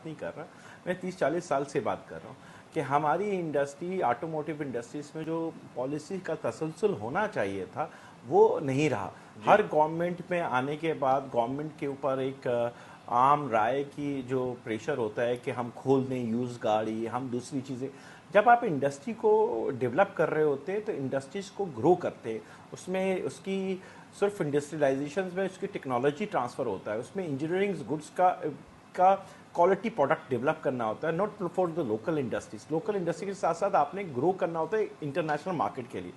نہیں کر رہا، میں 30-40 سال سے بات کر رہا ہوں کہ ہماری انڈسٹری آٹوموٹیو انڈسٹریز میں جو پالیسی کا تسلسل ہونا چاہیے تھا وہ نہیں رہا. ہر گورنمنٹ میں آنے کے بعد گورنمنٹ کے اوپر ایک عام رائے کی جو پریشر ہوتا ہے کہ ہم کھول دیں یوز گاڑی، ہم دوسری چیزیں. جب آپ انڈسٹری کو ڈیولپ کر رہے ہوتے تو انڈسٹریز کو گرو کرتے، اس میں اس کی صرف انڈسٹریلائزیشنز میں اس کی ٹیکنالوجی ٹرانسفر ہوتا ہے، اس میں انجینئرنگ گڈس کا کوالٹی پروڈکٹ ڈیولپ کرنا ہوتا ہے، not for the local industries. Local industry کے ساتھ ساتھ آپ نے گرو کرنا ہوتا ہے انٹرنیشنل مارکیٹ کے لیے.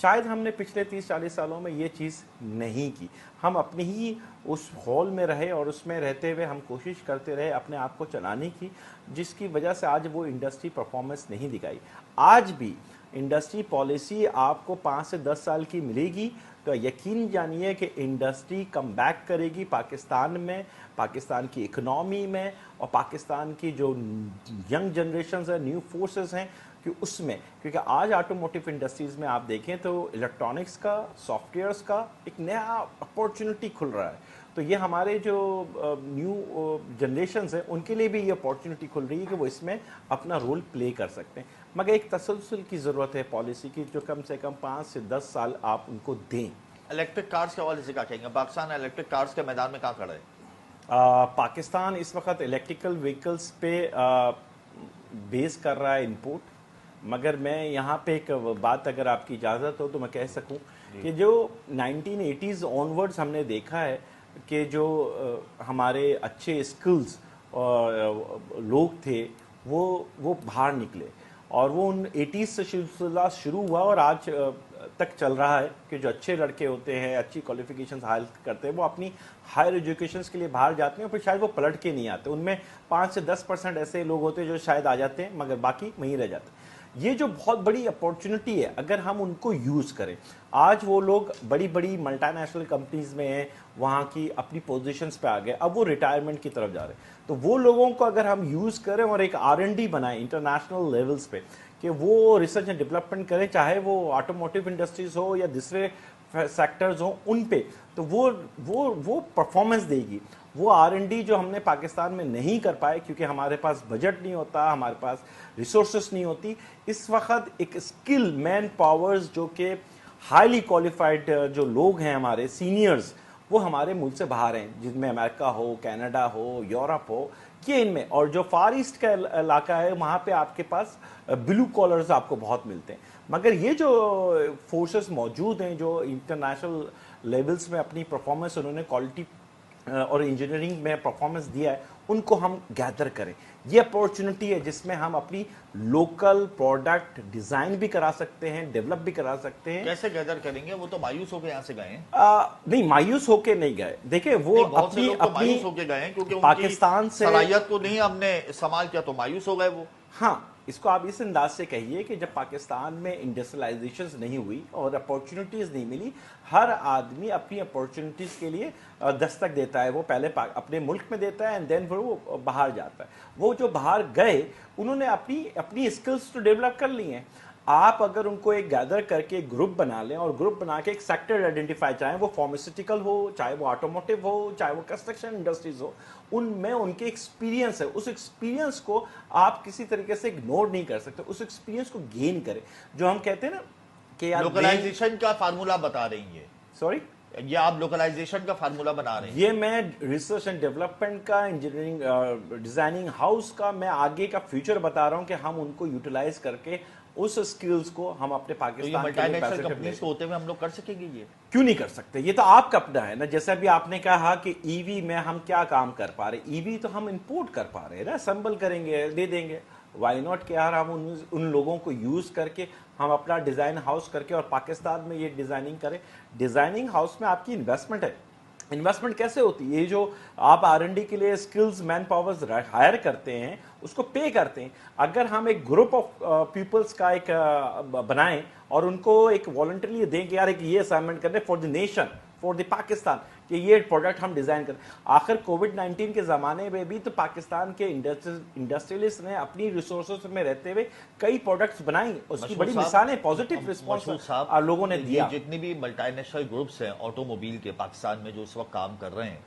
شاید ہم نے پچھلے 30-40 سالوں میں یہ چیز نہیں کی. ہم اپنے ہی اس ہال میں رہے اور اس میں رہتے ہوئے ہم کوشش کرتے رہے اپنے آپ کو چلانے کی، جس کی وجہ سے آج وہ انڈسٹری پرفارمنس نہیں دکھائی. آج بھی انڈسٹری پالیسی آپ کو 5 سے 10 سال کی ملے گی تو یقین جانیے کہ انڈسٹری کم بیک کرے گی پاکستان میں، پاکستان کی اکنامی میں، اور پاکستان کی جو ینگ جنریشنز ہیں، نیو فورسز ہیں کہ اس میں. کیونکہ آج آٹوموٹیو انڈسٹریز میں آپ دیکھیں تو الیکٹرانکس کا، سافٹ ویئرس کا ایک نیا اپورچونٹی کھل رہا ہے. تو یہ ہمارے جو نیو جنریشنز ہیں ان کے لیے بھی یہ اپورچونٹی کھل رہی ہے کہ وہ اس میں اپنا رول پلے کر سکتے ہیں. مگر ایک تسلسل کی ضرورت ہے پالیسی کی، جو کم سے کم 5 سے 10 سال آپ ان کو دیں. الیکٹرک کارز کے حوالے سے کیا کہیں گے؟ پاکستان الیکٹرک کارز کے میدان میں کہاں کھڑا ہے؟ پاکستان اس وقت الیکٹریکل وہیکلز پہ بیس کر رہا ہے انپورٹ. مگر میں یہاں پہ ایک بات اگر آپ کی اجازت ہو تو میں کہہ سکوں کہ جو 1980s آنورڈز ہم نے دیکھا ہے کہ جو ہمارے اچھے اسکلز لوگ تھے وہ باہر نکلے، اور وہ ان 80s سے سلسلہ شروع ہوا اور آج تک چل رہا ہے کہ جو اچھے لڑکے ہوتے ہیں، اچھی کوالیفیکیشنز حاصل کرتے ہیں، وہ اپنی ہائر ایجوکیشنز کے لیے باہر جاتے ہیں، پھر شاید وہ پلٹ کے نہیں آتے. ان میں 5 سے 10% ایسے لوگ ہوتے ہیں جو شاید آ جاتے ہیں مگر باقی وہیں رہ جاتے ہیں. یہ جو بہت بڑی اپورچونٹی ہے اگر ہم ان کو یوز کریں. آج وہ لوگ بڑی بڑی ملٹی نیشنل کمپنیز میں ہیں، وہاں کی اپنی پوزیشنز پہ آ گئے، اب وہ ریٹائرمنٹ کی طرف جا رہے ہیں. تو وہ لوگوں کو اگر ہم یوز کریں اور ایک R&D بنائیں انٹرنیشنل لیولز پہ کہ وہ ریسرچ اینڈ ڈیولپمنٹ کریں، چاہے وہ آٹوموٹیو انڈسٹریز ہو یا دوسرے سیکٹرز ہوں ان پہ، تو وہ پرفارمنس دے گی. وہ R&D جو ہم نے پاکستان میں نہیں کر پائے کیونکہ ہمارے پاس بجٹ نہیں ہوتا، ہمارے پاس ریسورسز نہیں ہوتی. اس وقت ایک اسکل مین پاورز جو کہ ہائیلی کوالیفائڈ جو لوگ ہیں ہمارے سینئرز، وہ ہمارے ملک سے باہر ہیں، جن میں امریکہ ہو، کینیڈا ہو، یورپ ہو، یہ ان میں. اور جو فار ایسٹ کا علاقہ ہے وہاں پہ آپ کے پاس بلو کالرز آپ کو بہت ملتے ہیں. مگر یہ جو فورسز موجود ہیں جو انٹرنیشنل لیولز میں اپنی پرفارمنس انہوں نے کوالٹی اور انجینئرنگ میں پرفارمنس دیا ہے، ان کو ہم گیدر کریں. یہ اپورچونٹی ہے جس میں ہم اپنی لوکل پروڈکٹ ڈیزائن بھی کرا سکتے ہیں، ڈیولپ بھی کرا سکتے ہیں. کیسے گیدر کریں گے؟ وہ تو مایوس ہو کے یہاں سے گئے ہیں. نہیں، مایوس ہو کے نہیں گئے. دیکھیں وہ بہت سے لوگ تو مایوس ہو کے گئے ہیں کیونکہ پاکستان سے صلاحیت کو نہیں ہم نے استعمال کیا تو مایوس ہو گئے وہ. ہاں، اس کو آپ اس انداز سے کہیے کہ جب پاکستان میں انڈسٹریلائزیشنز نہیں ہوئی اور اپورچونٹیز نہیں ملی، ہر آدمی اپنی اپورچونٹیز کے لیے دستک دیتا ہے. وہ پہلے اپنے ملک میں دیتا ہے اینڈ دین پھر وہ باہر جاتا ہے. وہ جو باہر گئے انہوں نے اپنی اسکلز تو ڈیولپ کر لی ہیں. آپ اگر ان کو ایک گیدر کر کے گروپ بنا لیں اور گروپ بنا کے ایک سیکٹر آئیڈینٹیفائی، چاہے وہ فارماسیوٹیکل ہو، چاہے وہ آٹوموٹیو ہو، چاہے وہ کنسٹرکشن انڈسٹریز ہو، ان میں ان کے ایکسپیرینس ہے، اس ایکسپیرینس کو آپ کسی طریقے سے اگنور نہیں کر سکتے. اس ایکسپیرینس کو گین کریں. جو ہم کہتے ہیں نا کہ لوکلائزیشن کا فارمولا بتا رہی ہیں. سوری، یہ آپ لوکلائزیشن کا فارمولا بنا رہے ہیں. یہ میں ریسرچ اینڈ ڈیولپمنٹ کا، انجینئرنگ ڈیزائننگ ہاؤس کا، میں آگے کا فیوچر بتا رہا ہوں کہ ہم ان کو یوٹیلائز کر کے اس اسکلز کو ہم اپنے پاکستان کے لیے ملٹی کمپنیز کو ہوتے ہوئے ہم لوگ کر سکیں گے. یہ کیوں نہیں کر سکتے؟ یہ تو آپ کا اپنا ہے نا. جیسا بھی آپ نے کہا کہ ای وی میں ہم کیا کام کر پا رہے، ای وی تو ہم امپورٹ کر پا رہے ہیں نا، اسمبل کریں گے، دے دیں گے. وائی ناٹ کہ یار ہم ان لوگوں کو یوز کر کے ہم اپنا ڈیزائن ہاؤس کر کے اور پاکستان میں یہ ڈیزائننگ کریں. ڈیزائننگ ہاؤس میں آپ کی انویسٹمنٹ ہے. انویسٹمنٹ کیسے ہوتی ہے؟ یہ جو آپ R&D کے لیے اسکلز مین پاورز ہائر کرتے ہیں اس کو پے کرتے ہیں. اگر ہم ایک گروپ آف پیپلز کا ایک بنائیں اور ان کو ایک والنٹرلی دیں کہ یار ایک یہ اسائنمنٹ کرنے for the nation, for the Pakistan, کہ یہ پروڈکٹ ہم ڈیزائن کریں. آخر کووڈ-19 کے زمانے میں بھی تو پاکستان کے انڈسٹریلسٹ نے اپنی ریسورسز میں رہتے ہوئے کئی پروڈکٹس بنائیں. اس کی بڑی مثالیں پازیٹیو رسپانس لوگوں نے دیا. جتنی بھی ملٹی نیشنل گروپس ہیں آٹو موبائل کے پاکستان میں جو اس وقت کام کر رہے ہیں،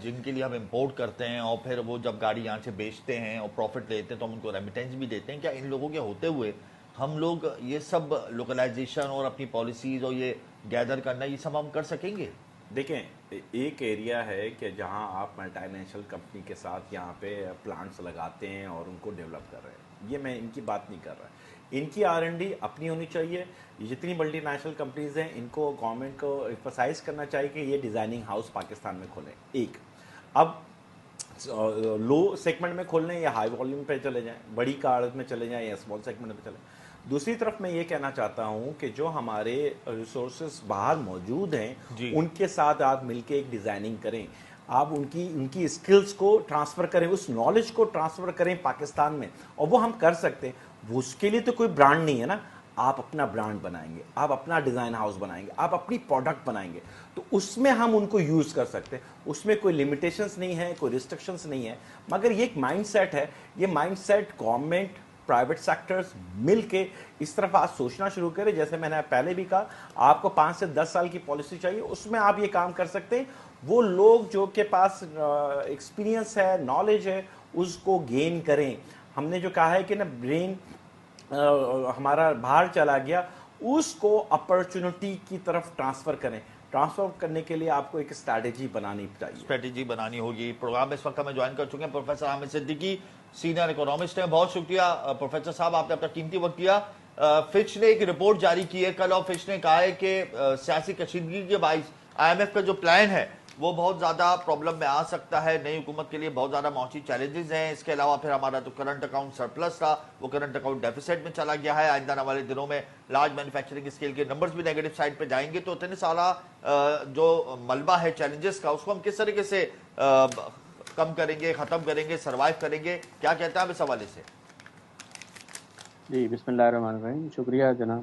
جن کے لیے ہم امپورٹ کرتے ہیں اور پھر وہ جب گاڑی یہاں سے بیچتے ہیں اور پروفٹ لیتے ہیں تو ہم ان کو ریمیٹنس بھی دیتے ہیں، کیا ان لوگوں کے ہوتے ہوئے ہم لوگ یہ سب لوکلائزیشن اور اپنی پالیسیز اور یہ گیدر کرنا یہ سب ہم کر سکیں گے؟ دیکھیں، ایک ایریا ہے کہ جہاں آپ ملٹی نیشنل کمپنی کے ساتھ یہاں پہ پلانٹس لگاتے ہیں اور ان کو ڈیولپ کر رہے ہیں، یہ میں ان کی بات نہیں کر رہا، ان کی R&D اپنی ہونی چاہیے۔ جتنی ملٹی نیشنل کمپنیز ہیں ان کو گورنمنٹ کو ایمفسائز کرنا چاہیے کہ یہ ڈیزائننگ ہاؤس پاکستان میں کھولیں۔ ایک اب لو سیگمنٹ میں کھولنے یا ہائی والیوم پہ چلے جائیں، بڑی کار میں چلے جائیں یا اسمال سیگمنٹ میں چلے جائیں۔ دوسری طرف میں یہ کہنا چاہتا ہوں کہ جو ہمارے ریسورسز باہر موجود ہیں ان کے ساتھ آپ مل کے ایک ڈیزائننگ کریں، آپ ان کی اسکلز کو ٹرانسفر کریں، اس نالج کو ٹرانسفر کریں پاکستان میں، اور وہ ہم کر سکتے ہیں۔ اس کے لیے تو کوئی برانڈ نہیں ہے نا، آپ اپنا برانڈ بنائیں گے، آپ اپنا ڈیزائن ہاؤس بنائیں گے، آپ اپنی پروڈکٹ بنائیں گے، تو اس میں ہم ان کو یوز کر سکتے ہیں، اس میں کوئی لمیٹیشنز نہیں ہے، کوئی ریسٹرکشنز نہیں ہے۔ مگر یہ ایک مائنڈ سیٹ ہے، یہ mind set government, private sectors مل کے اس طرف آج سوچنا شروع کرے۔ جیسے میں نے پہلے بھی کہا، آپ کو 5 سے 10 سال کی پالیسی چاہیے، اس میں آپ یہ کام کر سکتے ہیں۔ وہ لوگ جو کے پاس ایکسپیرینس ہے، نالج ہے، اس کو گین کریں۔ ہم نے جو کہا ہے کہ نا برین ہمارا باہر چلا گیا، اس کو اپرچونٹی کی طرف ٹرانسفر کریں۔ ٹرانسفر کرنے کے لیے آپ کو ایک اسٹریٹجی بنانی چاہیے، اسٹریٹجی بنانی ہوگی۔ پروگرام اس وقت ہمیں جوائن کر چکے ہیں پروفیسر عامر صدیقی، سینئر اکونومسٹ ہیں۔ بہت شکریہ پروفیسر صاحب، آپ نے اپنا قیمتی وقت دیا۔ فچ نے ایک رپورٹ جاری کی ہے کل، اور فچ نے کہا ہے کہ سیاسی کشیدگی کے باعث IMF کا جو پلان ہے وہ بہت زیادہ پرابلم میں آ سکتا ہے، نئی حکومت کے لیے بہت زیادہ معاشی چیلنجز ہیں۔ اس کے علاوہ پھر ہمارا جو کرنٹ اکاؤنٹ سرپلس تھا وہ کرنٹ اکاؤنٹ ڈیفیسٹ میں چلا گیا ہے۔ آئندہ والے دنوں میں لارج مینوفیکچرنگ اسکیل کے نمبرز بھی نیگیٹو سائڈ پہ جائیں گے۔ تو اتنے سالہ جو ملبہ ہے چیلنجز کا، اس کو ہم کس طریقے سے کم کریں گے، ختم کریں گے، سروائیو کریں گے؟ کیا کہتے ہیں آپ اس حوالے سے؟ جی، بسم اللہ الرحمن الرحیم۔ شکریہ جناب